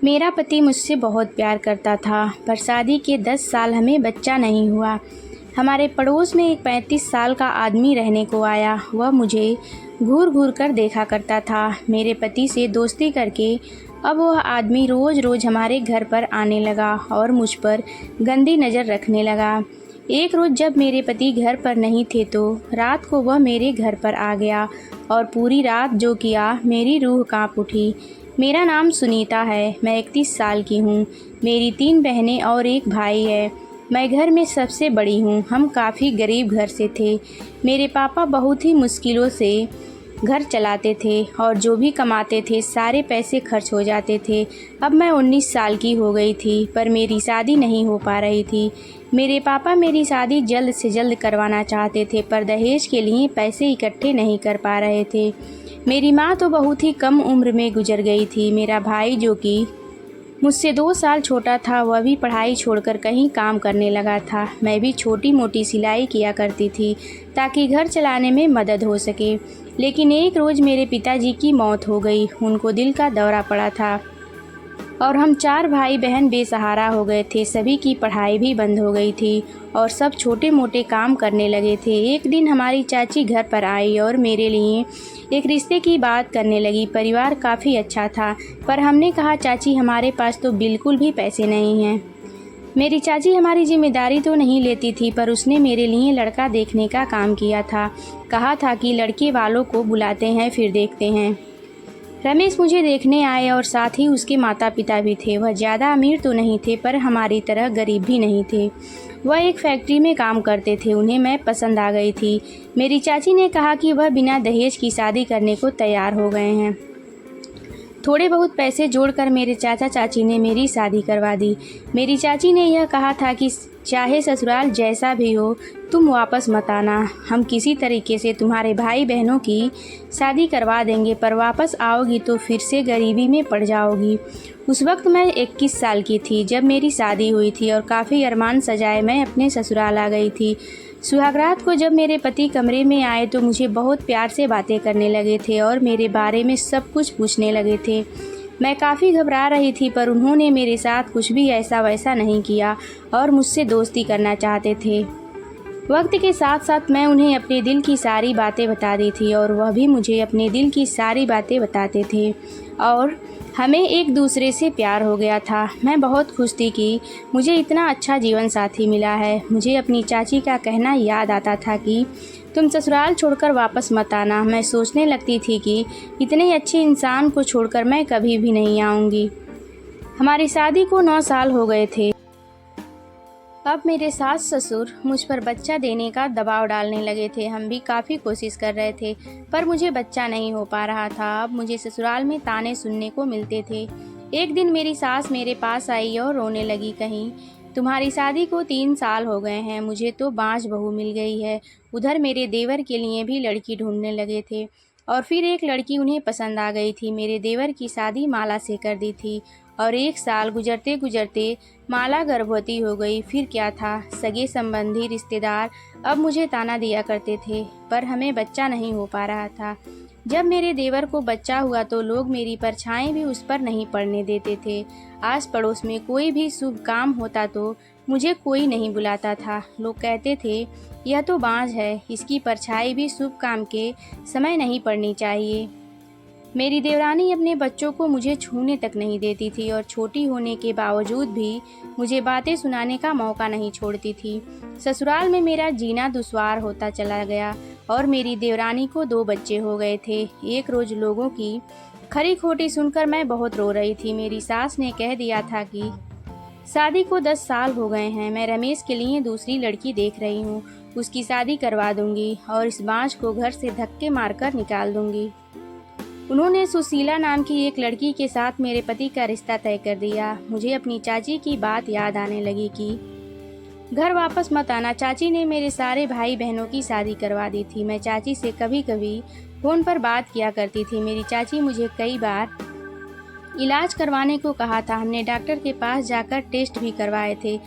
मेरा पति मुझसे बहुत प्यार करता था, पर शादी के 10 साल हमें बच्चा नहीं हुआ। हमारे पड़ोस में एक 35 साल का आदमी रहने को आया। वह मुझे घूर घूर कर देखा करता था। मेरे पति से दोस्ती करके अब वह आदमी रोज़ रोज़ हमारे घर पर आने लगा और मुझ पर गंदी नज़र रखने लगा। एक रोज़ जब मेरे पति घर पर नहीं थे तो रात को वह मेरे घर पर आ गया और पूरी रात जो किया, मेरी रूह काँप उठी। मेरा नाम सुनीता है। मैं 31 साल की हूँ। मेरी 3 बहनें और एक भाई है। मैं घर में सबसे बड़ी हूँ। हम काफ़ी गरीब घर से थे। मेरे पापा बहुत ही मुश्किलों से घर चलाते थे और जो भी कमाते थे सारे पैसे खर्च हो जाते थे। अब मैं 19 साल की हो गई थी, पर मेरी शादी नहीं हो पा रही थी। मेरे पापा मेरी शादी जल्द से जल्द करवाना चाहते थे, पर दहेज के लिए पैसे इकट्ठे नहीं कर पा रहे थे। मेरी माँ तो बहुत ही कम उम्र में गुजर गई थी। मेरा भाई, जो कि मुझसे 2 साल छोटा था, वह भी पढ़ाई छोड़कर कहीं काम करने लगा था। मैं भी छोटी मोटी सिलाई किया करती थी ताकि घर चलाने में मदद हो सके। लेकिन एक रोज़ मेरे पिताजी की मौत हो गई। उनको दिल का दौरा पड़ा था और हम 4 भाई बहन बेसहारा हो गए थे। सभी की पढ़ाई भी बंद हो गई थी और सब छोटे मोटे काम करने लगे थे। एक दिन हमारी चाची घर पर आई और मेरे लिए एक रिश्ते की बात करने लगी। परिवार काफ़ी अच्छा था, पर हमने कहा, चाची हमारे पास तो बिल्कुल भी पैसे नहीं हैं। मेरी चाची हमारी जिम्मेदारी तो नहीं लेती थी, पर उसने मेरे लिए लड़का देखने का काम किया था। कहा था कि लड़के वालों को बुलाते हैं, फिर देखते हैं। रमेश मुझे देखने आए और साथ ही उसके माता पिता भी थे। वह ज़्यादा अमीर तो नहीं थे, पर हमारी तरह गरीब भी नहीं थे। वह एक फैक्ट्री में काम करते थे। उन्हें मैं पसंद आ गई थी। मेरी चाची ने कहा कि वह बिना दहेज की शादी करने को तैयार हो गए हैं। थोड़े बहुत पैसे जोड़कर मेरे चाचा चाची ने मेरी शादी करवा दी। मेरी चाची ने यह कहा था कि चाहे ससुराल जैसा भी हो, तुम वापस मत आना। हम किसी तरीके से तुम्हारे भाई बहनों की शादी करवा देंगे, पर वापस आओगी तो फिर से गरीबी में पड़ जाओगी। उस वक्त मैं 21 साल की थी जब मेरी शादी हुई थी और काफ़ी अरमान सजाए मैं अपने ससुराल आ गई थी। सुहागरात को जब मेरे पति कमरे में आए तो मुझे बहुत प्यार से बातें करने लगे थे और मेरे बारे में सब कुछ पूछने लगे थे। मैं काफ़ी घबरा रही थी, पर उन्होंने मेरे साथ कुछ भी ऐसा वैसा नहीं किया और मुझसे दोस्ती करना चाहते थे। वक्त के साथ साथ मैं उन्हें अपने दिल की सारी बातें बता दी थी और वह भी मुझे अपने दिल की सारी बातें बताते थे और हमें एक दूसरे से प्यार हो गया था। मैं बहुत खुश थी कि मुझे इतना अच्छा जीवन साथी मिला है। मुझे अपनी चाची का कहना याद आता था कि तुम ससुराल छोड़कर वापस मत आना। मैं सोचने लगती थी कि इतने अच्छे इंसान को छोड़कर मैं कभी भी नहीं आऊँगी। हमारी शादी को 9 साल हो गए थे। अब मेरे सास ससुर मुझ पर बच्चा देने का दबाव डालने लगे थे। हम भी काफ़ी कोशिश कर रहे थे, पर मुझे बच्चा नहीं हो पा रहा था। अब मुझे ससुराल में ताने सुनने को मिलते थे। एक दिन मेरी सास मेरे पास आई और रोने लगी। कहीं तुम्हारी शादी को 3 साल हो गए हैं, मुझे तो बांझ बहू मिल गई है। उधर मेरे देवर के लिए भी लड़की ढूंढने लगे थे और फिर एक लड़की उन्हें पसंद आ गई थी। मेरे देवर की शादी माला से कर दी थी और 1 साल गुजरते गुजरते माला गर्भवती हो गई। फिर क्या था, सगे संबंधी रिश्तेदार अब मुझे ताना दिया करते थे, पर हमें बच्चा नहीं हो पा रहा था। जब मेरे देवर को बच्चा हुआ तो लोग मेरी परछाई भी उस पर नहीं पड़ने देते थे। आस पड़ोस में कोई भी शुभ काम होता तो मुझे कोई नहीं बुलाता था। लोग कहते थे, यह तो बांझ है, इसकी परछाई भी शुभ काम के समय नहीं पड़नी चाहिए। मेरी देवरानी अपने बच्चों को मुझे छूने तक नहीं देती थी और छोटी होने के बावजूद भी मुझे बातें सुनाने का मौका नहीं छोड़ती थी। ससुराल में मेरा जीना दुश्वार होता चला गया और मेरी देवरानी को 2 बच्चे हो गए थे। एक रोज़ लोगों की खरी खोटी सुनकर मैं बहुत रो रही थी। मेरी सास ने कह दिया था कि शादी को 10 साल हो गए हैं, मैं रमेश के लिए दूसरी लड़की देख रही हूँ। उसकी शादी करवा दूंगी और इस बांझ को घर से धक्के मारकर निकाल दूंगी। उन्होंने सुशीला नाम की एक लड़की के साथ मेरे पति का रिश्ता तय कर दिया। मुझे अपनी चाची की बात याद आने लगी कि घर वापस मत आना। चाची ने मेरे सारे भाई बहनों की शादी करवा दी थी। मैं चाची से कभी कभी फ़ोन पर बात किया करती थी। मेरी चाची मुझे कई बार इलाज करवाने को कहा था। हमने डॉक्टर के पास जाकर टेस्ट भी करवाए थे,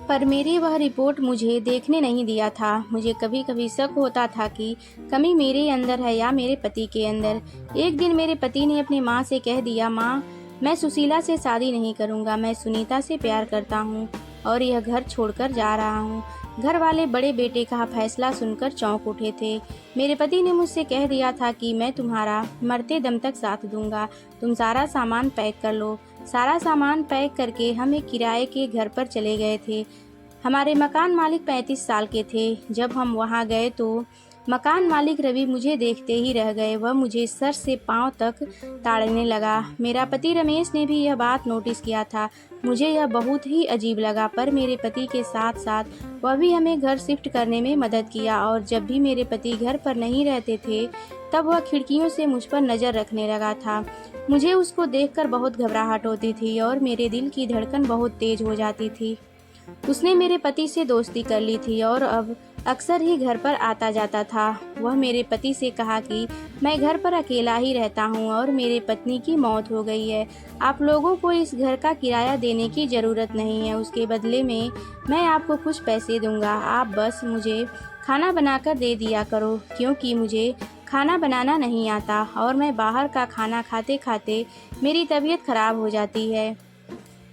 पर मेरी वह रिपोर्ट मुझे देखने नहीं दिया था। मुझे कभी कभी शक होता था कि कमी मेरे अंदर है या मेरे पति के अंदर। एक दिन मेरे पति ने अपनी माँ से कह दिया, माँ मैं सुशीला से शादी नहीं करूँगा, मैं सुनीता से प्यार करता हूँ और यह घर छोड़कर जा रहा हूँ। घर वाले बड़े बेटे का फैसला सुनकर चौंक उठे थे। मेरे पति ने मुझसे कह दिया था कि मैं तुम्हारा मरते दम तक साथ दूंगा, तुम सारा सामान पैक कर लो। सारा सामान पैक करके हम एक किराए के घर पर चले गए थे। हमारे मकान मालिक 35 साल के थे। जब हम वहाँ गए तो मकान मालिक रवि मुझे देखते ही रह गए। वह मुझे सर से पांव तक ताड़ने लगा। मेरा पति रमेश ने भी यह बात नोटिस किया था। मुझे यह बहुत ही अजीब लगा, पर मेरे पति के साथ साथ वह भी हमें घर शिफ्ट करने में मदद किया और जब भी मेरे पति घर पर नहीं रहते थे तब वह खिड़कियों से मुझ पर नज़र रखने लगा था। मुझे उसको देखकर बहुत घबराहट होती थी और मेरे दिल की धड़कन बहुत तेज हो जाती थी। उसने मेरे पति से दोस्ती कर ली थी और अब अक्सर ही घर पर आता जाता था। वह मेरे पति से कहा कि मैं घर पर अकेला ही रहता हूँ और मेरे पत्नी की मौत हो गई है। आप लोगों को इस घर का किराया देने की ज़रूरत नहीं है। उसके बदले में मैं आपको कुछ पैसे दूंगा। आप बस मुझे खाना बनाकर दे दिया करो, क्योंकि मुझे खाना बनाना नहीं आता और मैं बाहर का खाना खाते खाते मेरी तबीयत खराब हो जाती है।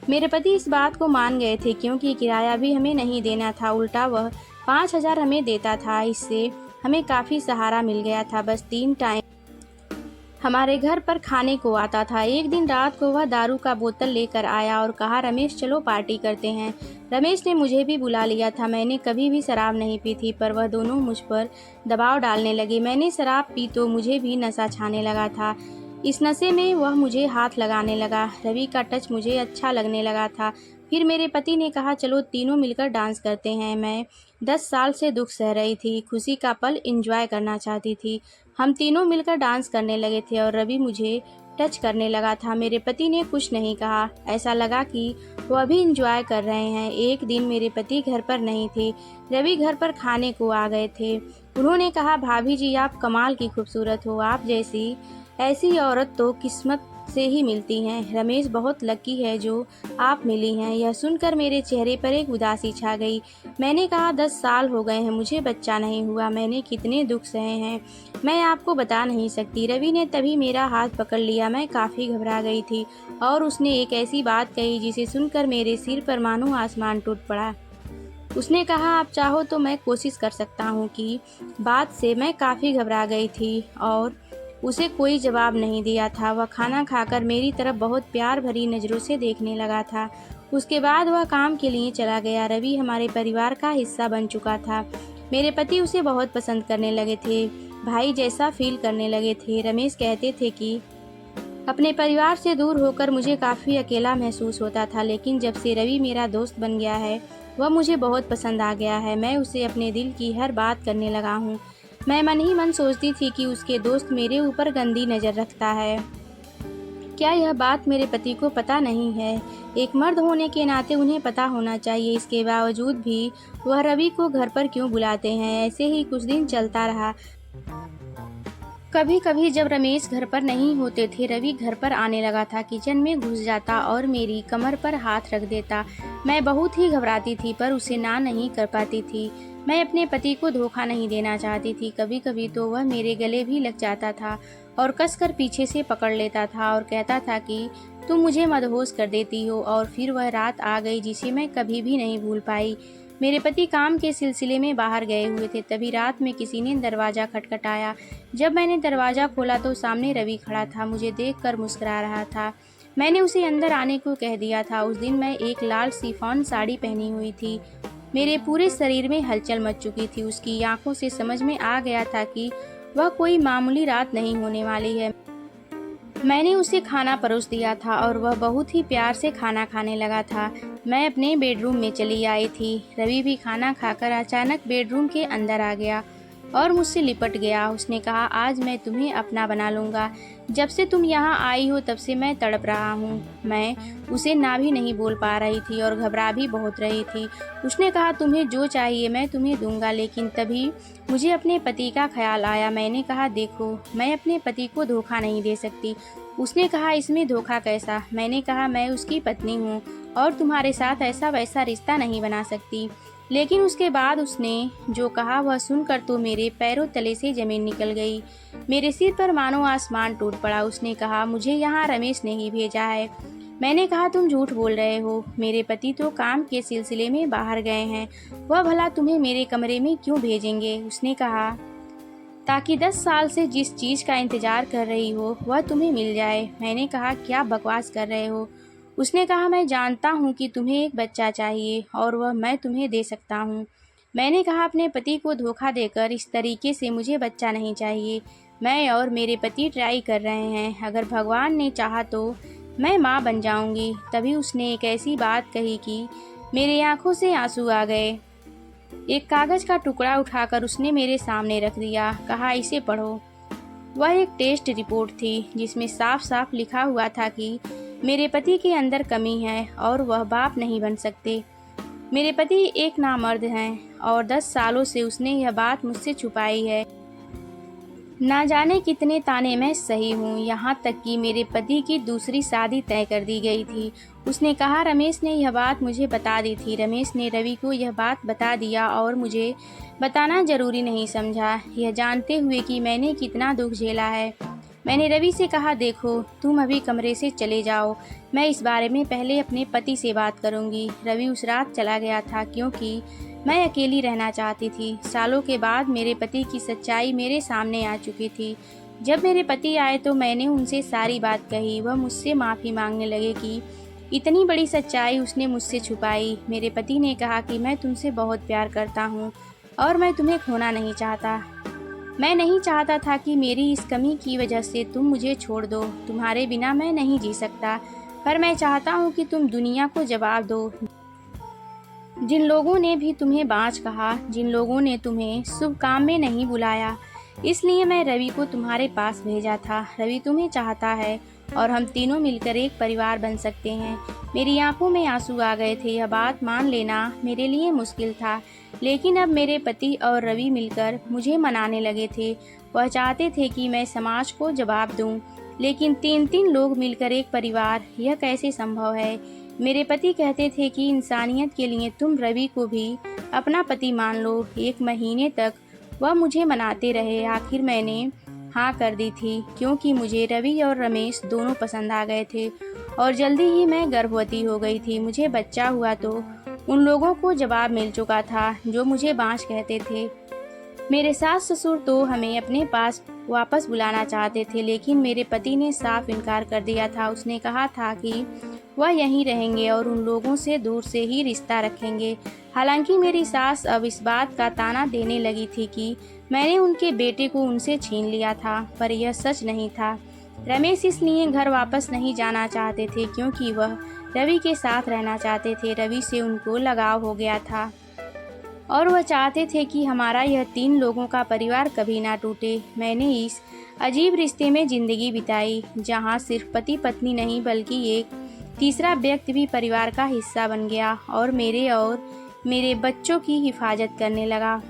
मेरे पति इस बात को मान गए थे, क्योंकि किराया भी हमें नहीं देना था, उल्टा वह 5,000 हमें देता था। इससे हमें काफ़ी सहारा मिल गया था। बस 3 टाइम हमारे घर पर खाने को आता था। एक दिन रात को वह दारू का बोतल लेकर आया और कहा, रमेश चलो पार्टी करते हैं। रमेश ने मुझे भी बुला लिया था। मैंने कभी भी शराब नहीं पी थी, पर वह दोनों मुझ पर दबाव डालने लगे। मैंने शराब पी तो मुझे भी नशा छाने लगा था। इस नशे में वह मुझे हाथ लगाने लगा। रवि का टच मुझे अच्छा लगने लगा था। फिर मेरे पति ने कहा, चलो तीनों मिलकर डांस करते हैं। मैं 10 साल से दुख सह रही थी, खुशी का पल एंजॉय करना चाहती थी। हम तीनों मिलकर डांस करने लगे थे और रवि मुझे टच करने लगा था। मेरे पति ने कुछ नहीं कहा। ऐसा लगा कि वह भी एंजॉय कर रहे हैं। एक दिन मेरे पति घर पर नहीं थे। रवि घर पर खाने को आ गए थे। उन्होंने कहा, भाभी जी आप कमाल की खूबसूरत हो, आप जैसी ऐसी औरत तो किस्मत से ही मिलती हैं। रमेश बहुत लकी है जो आप मिली हैं। यह सुनकर मेरे चेहरे पर एक उदासी छा गई। मैंने कहा, 10 साल हो गए हैं, मुझे बच्चा नहीं हुआ। मैंने कितने दुख सहे हैं, मैं आपको बता नहीं सकती। रवि ने तभी मेरा हाथ पकड़ लिया। मैं काफ़ी घबरा गई थी और उसने एक ऐसी बात कही जिसे सुनकर मेरे सिर पर मानो आसमान टूट पड़ा। उसने कहा, आप चाहो तो मैं कोशिश कर सकता हूँ कि बात से मैं काफ़ी घबरा गई थी और उसे कोई जवाब नहीं दिया था। वह खाना खाकर मेरी तरफ बहुत प्यार भरी नज़रों से देखने लगा था। उसके बाद वह काम के लिए चला गया। रवि हमारे परिवार का हिस्सा बन चुका था। मेरे पति उसे बहुत पसंद करने लगे थे, भाई जैसा फील करने लगे थे। रमेश कहते थे कि अपने परिवार से दूर होकर मुझे काफ़ी अकेला महसूस होता था, लेकिन जब से रवि मेरा दोस्त बन गया है, वह मुझे बहुत पसंद आ गया है। मैं उसे अपने दिल की हर बात करने लगा हूँ। मैं मन ही मन सोचती थी कि उसके दोस्त मेरे ऊपर गंदी नज़र रखता है। क्या यह बात मेरे पति को पता नहीं है? एक मर्द होने के नाते उन्हें पता होना चाहिए। इसके बावजूद भी वह रवि को घर पर क्यों बुलाते हैं? ऐसे ही कुछ दिन चलता रहा। कभी कभी जब रमेश घर पर नहीं होते थे, रवि घर पर आने लगा था। किचन में घुस जाता और मेरी कमर पर हाथ रख देता। मैं बहुत ही घबराती थी, पर उसे ना नहीं कर पाती थी। मैं अपने पति को धोखा नहीं देना चाहती थी। कभी कभी तो वह मेरे गले भी लग जाता था और कसकर पीछे से पकड़ लेता था और कहता था कि तुम मुझे मदहोश कर देती हो। और फिर वह रात आ गई जिसे मैं कभी भी नहीं भूल पाई। मेरे पति काम के सिलसिले में बाहर गए हुए थे। तभी रात में किसी ने दरवाज़ा खटखटाया। जब मैंने दरवाज़ा खोला तो सामने रवि खड़ा था, मुझे देखकर मुस्कुरा रहा था। मैंने उसे अंदर आने को कह दिया था। उस दिन मैं एक लाल शिफॉन साड़ी पहनी हुई थी। मेरे पूरे शरीर में हलचल मच चुकी थी। उसकी आंखों से समझ में आ गया था कि वह कोई मामूली रात नहीं होने वाली है। मैंने उसे खाना परोस दिया था और वह बहुत ही प्यार से खाना खाने लगा था। मैं अपने बेडरूम में चली आई थी। रवि भी खाना खाकर अचानक बेडरूम के अंदर आ गया और मुझसे लिपट गया। उसने कहा, आज मैं तुम्हें अपना बना लूँगा। जब से तुम यहाँ आई हो तब से मैं तड़प रहा हूँ। मैं उसे ना भी नहीं बोल पा रही थी और घबरा भी बहुत रही थी। उसने कहा, तुम्हें जो चाहिए मैं तुम्हें दूंगा। लेकिन तभी मुझे अपने पति का ख्याल आया। मैंने कहा, देखो मैं अपने पति को धोखा नहीं दे सकती। उसने कहा, इसमें धोखा कैसा? मैंने कहा, मैं उसकी पत्नी हूँ और तुम्हारे साथ ऐसा वैसा रिश्ता नहीं बना सकती। लेकिन उसके बाद उसने जो कहा वह सुनकर तो मेरे पैरों तले से ज़मीन निकल गई। मेरे सिर पर मानो आसमान टूट पड़ा। उसने कहा, मुझे यहाँ रमेश ने ही भेजा है। मैंने कहा, तुम झूठ बोल रहे हो। मेरे पति तो काम के सिलसिले में बाहर गए हैं। वह भला तुम्हें मेरे कमरे में क्यों भेजेंगे? उसने कहा, ताकि 10 साल से जिस चीज़ का इंतज़ार कर रही हो वह तुम्हें मिल जाए। मैंने कहा, क्या बकवास कर रहे हो? उसने कहा, मैं जानता हूँ कि तुम्हें एक बच्चा चाहिए और वह मैं तुम्हें दे सकता हूँ। मैंने कहा, अपने पति को धोखा देकर इस तरीके से मुझे बच्चा नहीं चाहिए। मैं और मेरे पति ट्राई कर रहे हैं। अगर भगवान ने चाहा तो मैं माँ बन जाऊँगी। तभी उसने एक ऐसी बात कही कि मेरी आंखों से आंसू आ गए। एक कागज़ का टुकड़ा उठाकर उसने मेरे सामने रख दिया। कहा, इसे पढ़ो। वह एक टेस्ट रिपोर्ट थी जिसमें साफ साफ लिखा हुआ था कि मेरे पति के अंदर कमी है और वह बाप नहीं बन सकते। मेरे पति एक नामर्द हैं और 10 सालों से उसने यह बात मुझसे छुपाई है। ना जाने कितने ताने मैं सही हूँ, यहाँ तक कि मेरे पति की दूसरी शादी तय कर दी गई थी। उसने कहा, रमेश ने यह बात मुझे बता दी थी। रमेश ने रवि को यह बात बता दिया और मुझे बताना जरूरी नहीं समझा, यह जानते हुए कि मैंने कितना दुख झेला है। मैंने रवि से कहा, देखो, तुम अभी कमरे से चले जाओ, मैं इस बारे में पहले अपने पति से बात करूँगी। रवि उस रात चला गया था क्योंकि मैं अकेली रहना चाहती थी। सालों के बाद मेरे पति की सच्चाई मेरे सामने आ चुकी थी। जब मेरे पति आए तो मैंने उनसे सारी बात कही। वह मुझसे माफ़ी मांगने लगे कि इतनी बड़ी सच्चाई उसने मुझसे छुपाई। मेरे पति ने कहा कि मैं तुमसे बहुत प्यार करता हूँ और मैं तुम्हें खोना नहीं चाहता। मैं नहीं चाहता था कि मेरी इस कमी की वजह से तुम मुझे छोड़ दो। तुम्हारे बिना मैं नहीं जी सकता, पर मैं चाहता हूँ कि तुम दुनिया को जवाब दो। जिन लोगों ने भी तुम्हें बाँझ कहा, जिन लोगों ने तुम्हें शुभ काम में नहीं बुलाया, इसलिए मैं रवि को तुम्हारे पास भेजा था। रवि तुम्हें चाहता है और हम तीनों मिलकर एक परिवार बन सकते हैं। मेरी आंखों में आंसू आ गए थे। यह बात मान लेना मेरे लिए मुश्किल था, लेकिन अब मेरे पति और रवि मिलकर मुझे मनाने लगे थे। वह चाहते थे कि मैं समाज को जवाब दूं, लेकिन 3-3 लोग मिलकर एक परिवार, यह कैसे संभव है? मेरे पति कहते थे कि इंसानियत के लिए तुम रवि को भी अपना पति मान लो। 1 महीने तक वह मुझे मनाते रहे। आखिर मैंने हाँ कर दी थी क्योंकि मुझे रवि और रमेश दोनों पसंद आ गए थे और जल्दी ही मैं गर्भवती हो गई थी। मुझे बच्चा हुआ तो उन लोगों को जवाब मिल चुका था जो मुझे बाँझ कहते थे। मेरे सास ससुर तो हमें अपने पास वापस बुलाना चाहते थे, लेकिन मेरे पति ने साफ इनकार कर दिया था। उसने कहा था कि वह यहीं रहेंगे और उन लोगों से दूर से ही रिश्ता रखेंगे। हालांकि मेरी सास अब इस बात का ताना देने लगी थी कि मैंने उनके बेटे को उनसे छीन लिया था, पर यह सच नहीं था। रमेश इसलिए घर वापस नहीं जाना चाहते थे क्योंकि वह रवि के साथ रहना चाहते थे। रवि से उनको लगाव हो गया था और वह चाहते थे कि हमारा यह 3 लोगों का परिवार कभी ना टूटे। मैंने इस अजीब रिश्ते में ज़िंदगी बिताई जहाँ सिर्फ पति पत्नी नहीं बल्कि एक तीसरा व्यक्ति भी परिवार का हिस्सा बन गया और मेरे बच्चों की हिफाजत करने लगा।